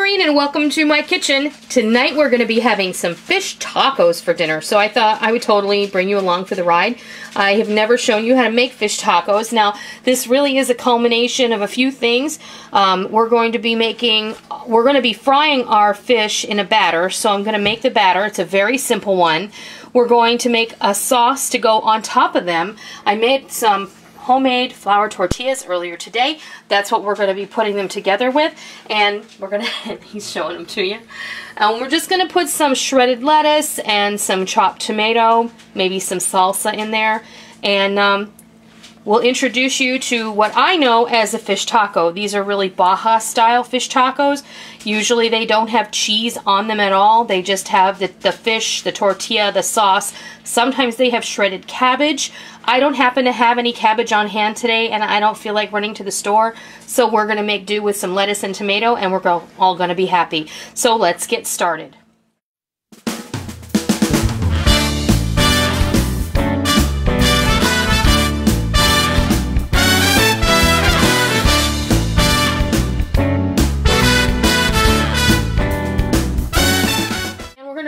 Noreen and welcome to my kitchen. Tonight we're going to be having some fish tacos for dinner, so I thought I would totally bring you along for the ride. I have never shown you how to make fish tacos. Now this really is a culmination of a few things. We're going to be frying our fish in a batter, so I'm going to make the batter. It's a very simple one. We're going to make a sauce to go on top of them. I made some homemade flour tortillas earlier today. That's what we're going to be putting them together with, and we're going to he's showing them to you. We're just going to put some shredded lettuce and some chopped tomato, maybe some salsa in there, and we'll introduce you to what I know as a fish taco. These are really Baja style fish tacos. Usually they don't have cheese on them at all. They just have the fish, the tortilla, the sauce. Sometimes they have shredded cabbage. I don't happen to have any cabbage on hand today, and I don't feel like running to the store, so we're going to make do with some lettuce and tomato, and we're all going to be happy. So let's get started.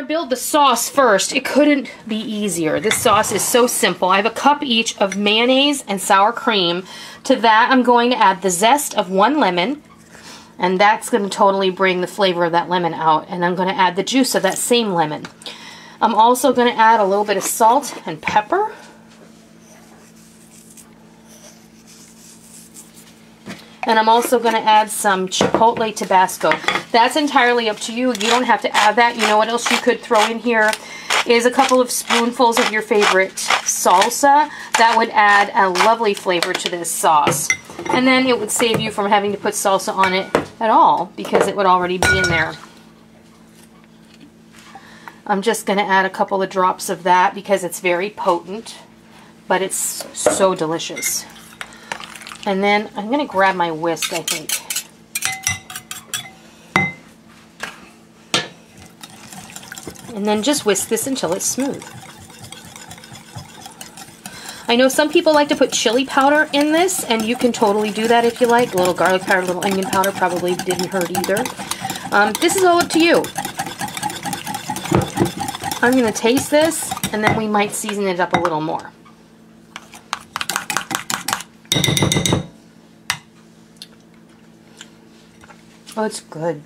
Build the sauce first. It couldn't be easier. This sauce is so simple. I have a cup each of mayonnaise and sour cream. To that I'm going to add the zest of 1 lemon, and that's going to totally bring the flavor of that lemon out, and I'm going to add the juice of that same lemon. I'm also going to add a little bit of salt and pepper. And I'm also going to add some chipotle Tabasco. That's entirely up to you. You don't have to add that. You know what else you could throw in here is a couple of spoonfuls of your favorite salsa. That would add a lovely flavor to this sauce. And then it would save you from having to put salsa on it at all because it would already be in there. I'm just going to add a couple of drops of that because it's very potent, but it's so delicious. And then I'm going to grab my whisk, I think. And then just whisk this until it's smooth. I know some people like to put chili powder in this, and you can totally do that if you like. A little garlic powder, a little onion powder probably didn't hurt either. This is all up to you. I'm going to taste this, and then we might season it up a little more. Oh, it's good.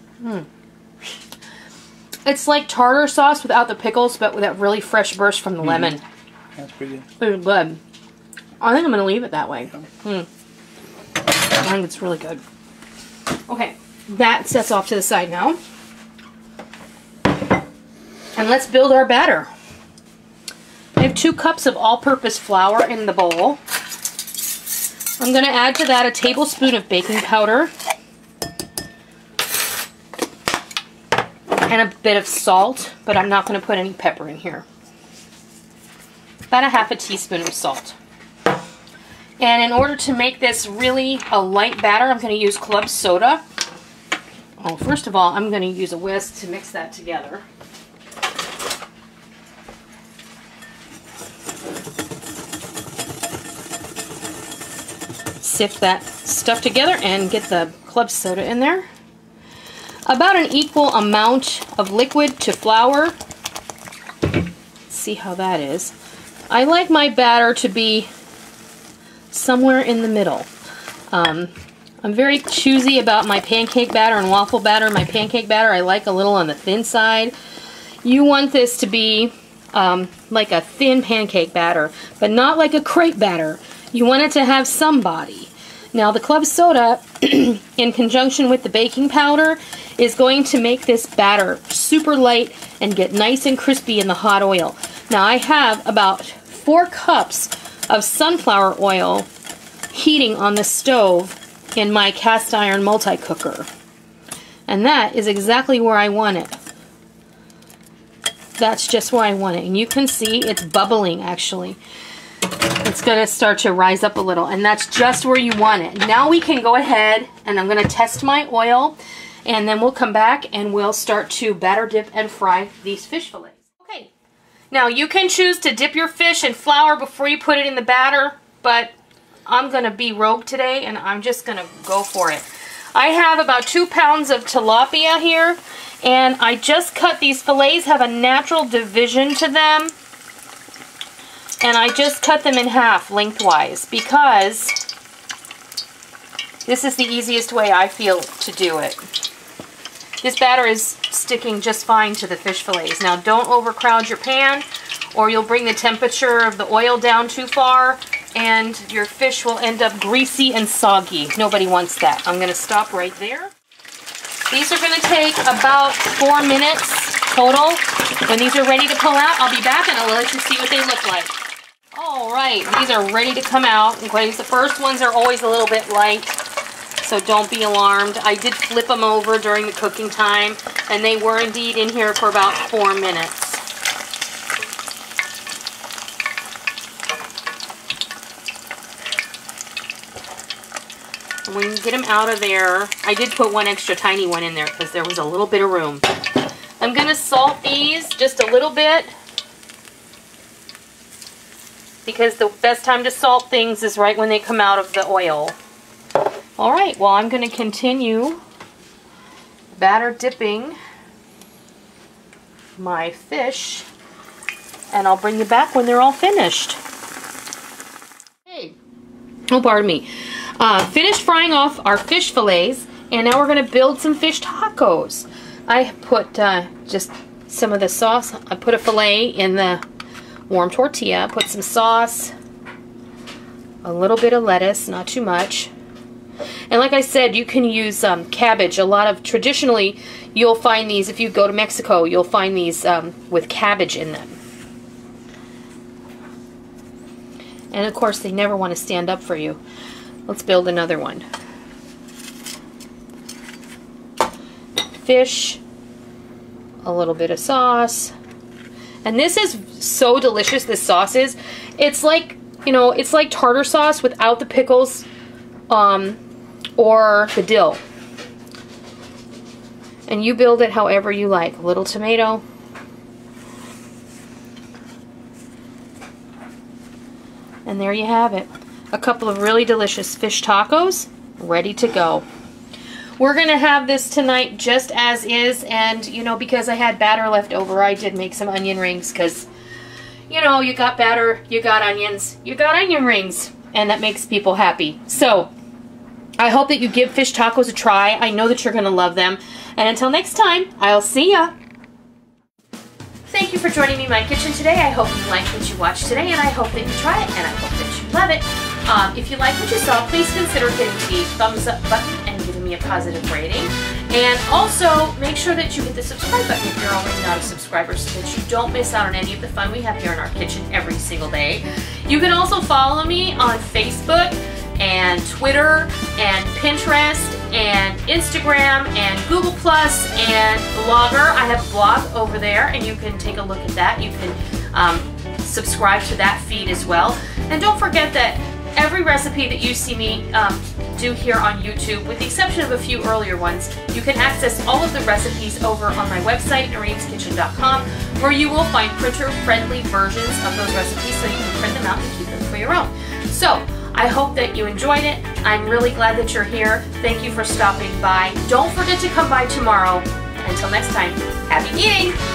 It's like tartar sauce without the pickles, but with that really fresh burst from the lemon. That's pretty good. It's good. I think I'm going to leave it that way. I think it's really good. Okay, that sets off to the side now. And let's build our batter. I have 2 cups of all-purpose flour in the bowl. I'm going to add to that a tablespoon of baking powder. And a bit of salt, but I'm not going to put any pepper in here. About a half a teaspoon of salt. And in order to make this really a light batter, I'm going to use club soda. Oh, first of all, I'm going to use a whisk to mix that together. Sift that stuff together and get the club soda in there. About an equal amount of liquid to flour. Let's see how that is. I like my batter to be somewhere in the middle. I'm very choosy about my pancake batter and waffle batter. My pancake batter I like a little on the thin side. You want this to be like a thin pancake batter, but not like a crepe batter. You want it to have some body. Now the club soda, in conjunction with the baking powder, is going to make this batter super light and get nice and crispy in the hot oil. Now I have about 4 cups of sunflower oil heating on the stove in my cast iron multi-cooker. And that is exactly where I want it. That's just where I want it. And you can see it's bubbling actually. It's going to start to rise up a little, and that's just where you want it. Now we can go ahead, and I'm going to test my oil, and then we'll come back and we'll start to batter dip and fry these fish fillets. Okay, now you can choose to dip your fish in flour before you put it in the batter, but I'm going to be rogue today, and I'm just going to go for it. I have about 2 pounds of tilapia here, and I just cut these fillets, have a natural division to them, and I just cut them in half lengthwise because this is the easiest way I feel to do it. This batter is sticking just fine to the fish fillets. Now don't overcrowd your pan or you'll bring the temperature of the oil down too far and your fish will end up greasy and soggy. Nobody wants that. I'm going to stop right there. These are going to take about 4 minutes total. When these are ready to pull out, I'll be back and I'll let you see what they look like. All right, these are ready to come out. Okay, the first ones are always a little bit light, so don't be alarmed. I did flip them over during the cooking time, and they were indeed in here for about 4 minutes. When you get them out of there, I did put one extra tiny one in there because there was a little bit of room. I'm going to salt these just a little bit because the best time to salt things is right when they come out of the oil. All right, well, I'm going to continue batter dipping my fish, and I'll bring you back when they're all finished. Hey, oh, pardon me. Finished frying off our fish fillets, and now we're going to build some fish tacos. I put just some of the sauce. I put a fillet in the warm tortilla, put some sauce, a little bit of lettuce, not too much. And like I said, you can use cabbage. Traditionally, you'll find these, if you go to Mexico, you'll find these with cabbage in them. And of course, they never want to stand up for you. Let's build another one. Fish, a little bit of sauce. And this is so delicious, this sauce is. It's like, you know, it's like tartar sauce without the pickles or the dill. And you build it however you like. A little tomato. And there you have it. A couple of really delicious fish tacos ready to go. We're going to have this tonight just as is, and you know, because I had batter left over, I did make some onion rings because, you know, you got batter, you got onions, you got onion rings, and that makes people happy. So, I hope that you give fish tacos a try. I know that you're going to love them. And until next time, I'll see ya. Thank you for joining me in my kitchen today. I hope you liked what you watched today, and I hope that you try it, and I hope that you love it. If you like what you saw, please consider hitting the thumbs up button and giving me a positive rating. And also, make sure that you hit the subscribe button if you're already not a subscriber so that you don't miss out on any of the fun we have here in our kitchen every single day. You can also follow me on Facebook and Twitter and Pinterest and Instagram and Google Plus and Blogger. I have a blog over there and you can take a look at that. You can subscribe to that feed as well. And don't forget that every recipe that you see me do here on YouTube, with the exception of a few earlier ones, you can access all of the recipes over on my website, noreenskitchen.com, where you will find printer-friendly versions of those recipes so you can print them out and keep them for your own. So, I hope that you enjoyed it. I'm really glad that you're here. Thank you for stopping by. Don't forget to come by tomorrow. Until next time, happy eating!